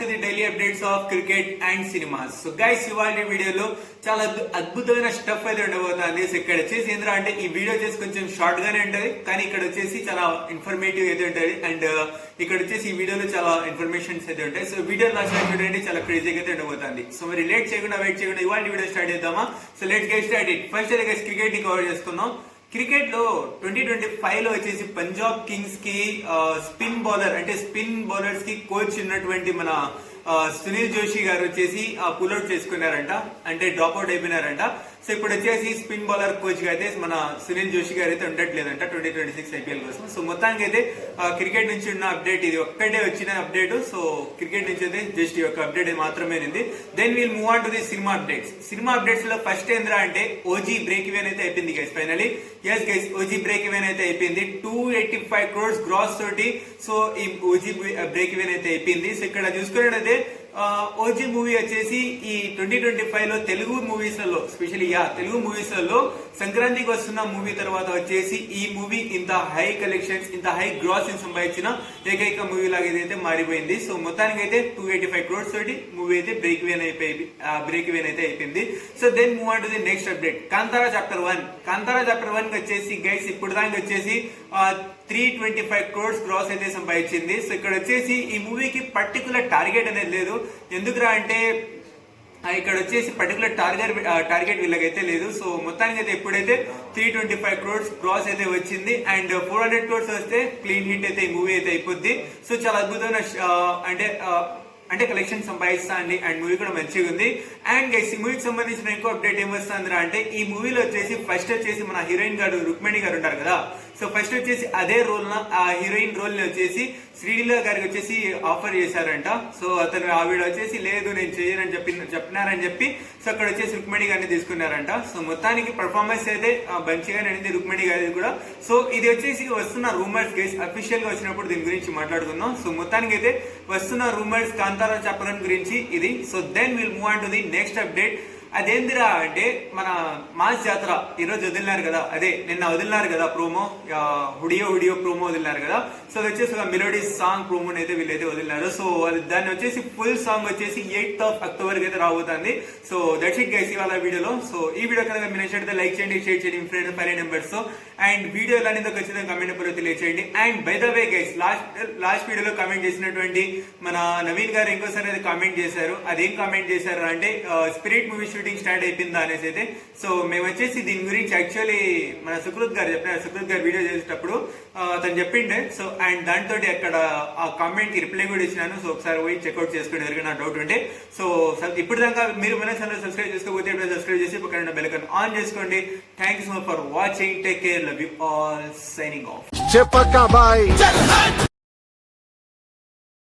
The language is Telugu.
To the daily updates of cricket and cinemas. So guys, ఇవాళ వీడియోలో చాలా అద్భుతమైన స్టఫ్ అయితే ఉండబోతుంది. సో ఇక్కడ వచ్చేసి ఏంద్రా అంటే ఈ వీడియో వచ్చేసి కొంచెం షార్ట్ గానే ఉంటది, కానీ ఇక్కడ వచ్చేసి చాలా ఇన్ఫర్మేటివ్ అయితే ఉంటది. అండ్ ఇక్కడ వచ్చేసి ఈ వీడియోలో చాలా ఇన్ఫర్మేషన్స్ అయితే ఉంటాయి. సో వీడియో లాస్ట్ చూడండి, చాలా క్రేజీగా అయితే ఉండబోతుంది. సో మరి లేట్ చేయకుండా వెయిట్ చేయకుండా ఇవాళ వీడియో స్టార్ట్ చేద్దామా. So let's get started. First అయితే గైస్ క్రికెట్ ని కవర్ చేసుకుందాం. క్రికెట్ లో 2025 లో వచ్చేసి పంజాబ్ కింగ్స్ కి స్పిన్ బౌలర్ అంటే స్పిన్ బౌలర్స్ కి కోచ్ ఉన్నటువంటి మన సునీల్ జోషి గారు వచ్చేసి పుల్అౌట్ చేసుకున్నారంట, అంటే డ్రాప్ అవుట్ అయిపోయినారంట. సో ఇప్పుడు వచ్చేసి స్పిన్ బౌలర్ కోచ్ గా అయితే మన సునీల్ జోషి గారు అయితే ఉండట్లేదంట 2026 ఐపీఎల్ కోసం. సో మొత్తానికి అయితే క్రికెట్ నుంచి ఉన్న అప్డేట్ ఇది ఒక్కటే వచ్చిన అప్డేట్. సో క్రికెట్ నుంచి అయితే జస్ట్ ఈ యొక్క అప్డేట్ మాత్రమే ఉంది. Then we'll move on to the cinema updates. Cinema updates లో ఫస్ట్ ఏంద్రా అంటే ఓజీ బ్రేక్ ఈవెన్ అయితే అయిపోయింది guys. Finally yes guys, OG break even అయితే అయిపోయింది 285 crores గ్రాస్ తోటి. సో ఈ ఓజీ బ్రేక్ ఈవెన్ అయితే అయిపోయింది. సో ఇక్కడ చూసుకున్నట్టయితే ఓజీ మూవీ వచ్చేసి ఈ 2025 లో తెలుగు మూవీస్ లలో స్పెషల్లీ తెలుగు మూవీస్ లలో సంక్రాంతికి వస్తున్న మూవీ తర్వాత వచ్చేసి ఈ మూవీ ఇంత హై కలెక్షన్స్, ఇంత హై గ్రాస్ సంపాదించిన ఏకైక మూవీ లాగా ఇదైతే మారిపోయింది. సో మొత్తానికి అయితే 285 crores తోటి మూవీ అయితే బ్రేక్ ఈవెన్ అయితే అయిపోయింది. So then move on to the next update. Kantara chapter 1 వచ్చేసి గైస్ ఇప్పుడు దానికి వచ్చేసి 325 crores గ్రాస్ అయితే సంపాదించింది. సో ఇక్కడ వచ్చేసి ఈ మూవీకి పర్టికులర్ టార్గెట్ అనేది లేదు. ఎందుకురా అంటే ఇక్కడ వచ్చేసి పర్టికులర్ టార్గెట్ వీళ్ళకైతే లేదు. సో మొత్తానికి అయితే ఎప్పుడైతే 325 crores గ్రాస్ అయితే వచ్చింది అండ్ 400 crores వస్తే క్లీన్ హిట్ అయితే ఈ మూవీ అయితే అయిపోద్ది. సో చాలా అద్భుతమైన అంటే కలెక్షన్ సంపాదిస్తా అండి. అండ్ మూవీ కూడా మంచిగా ఉంది. అండ్ గైస్, ఈ మూవీకి సంబంధించిన ఇంకో అప్డేట్ ఏమొస్తుందిరా అంటే ఈ మూవీలో వచ్చేసి ఫస్ట్ వచ్చేసి మన హీరోయిన్ గారు రుక్మిణి గారు ఉంటారు కదా. సో ఫస్ట్ వచ్చేసి అదే రోల్ ఆ హీరోయిన్ రోల్ ని వచ్చేసి శ్రీలీల గారికి వచ్చేసి ఆఫర్ చేశారంట. సో అతను ఆవిడ వచ్చేసి లేదు నేను చేయనని చెప్పినారని చెప్పి సో అక్కడ వచ్చేసి రుక్మిణి గారిని తీసుకున్నారంట. సో మొత్తానికి పర్ఫార్మెన్స్ అయితే మంచిగా నడింది రుక్మిణి గారి కూడా. సో ఇది వచ్చేసి వస్తున్న రూమర్స్ గైస్, అఫీషియల్ గా వచ్చినప్పుడు దీని గురించి మాట్లాడుకుందాం. సో మొత్తానికి అయితే వస్తున్న రూమర్స్ కాంతారా చాప్టర్ 1 గురించి ఇది. So then will move on to the next update. అదేందిరా అంటే మన మాస్ జాతర ఈరోజు వదిలినారు కదా, అదే నిన్న వదిలినారు కదా ప్రోమో, హుడియో ప్రోమో వదిలినారు కదా. సో అది వచ్చేసి ఒక మెలోడీ సాంగ్ ప్రోమో అయితే వీళ్ళైతే వదిలినారు. సో దాన్ని వచ్చేసి ఫుల్ సాంగ్ వచ్చేసి 8th of October అయితే రాబోతుంది. సో దట్స్ ఇట్ గైస్ ఇవాళ వీడియోలో. సో ఈ వీడియో కనుక మీరు నచ్చితే లైక్ చేయండి, షేర్ చేయండి మీ ఫ్రెండ్ 5 నెంబర్స్ తో. అండ్ వీడియో ఎలా అనేది ఖచ్చితంగా కమెంట్ నెంబర్లో తెలియచేయండి. And by the way guys, last వీడియోలో కామెంట్ చేసినటువంటి మన నవీన్ గారు ఇంకోసారి అయితే కామెంట్ చేశారు. అదేం కామెంట్ చేశారు అంటే స్పిరిట్ మూవీ షూటింగ్ స్టార్ట్ అయిపోయిందా అనేసి అయితే. సో మేము వచ్చేసి దీని గురించి యాక్చువల్లీ మన సుకృత్ గారు చెప్పినారు. సుకృత్ గారు వీడియో చేసేటప్పుడు తను చెప్పిండే. సో అండ్ దాంతో అక్కడ ఆ కామెంట్ కి రిప్లై కూడా ఇచ్చినాను. సో ఒకసారి పోయి చెక్అౌట్ చేసుకోండి ఎవరికైనా డౌట్ ఉంటే. సో ఇప్పుడు దాకా మీరు మన ఛానల్ సబ్స్క్రైబ్ చేసుకోకపోతే ఇప్పుడు సబ్స్క్రైబ్ చేసి పక్కన బెల్ ఐకాన్ ఆన్ చేసుకోండి. Thank you so much for watching. Take care, love you all, signing off.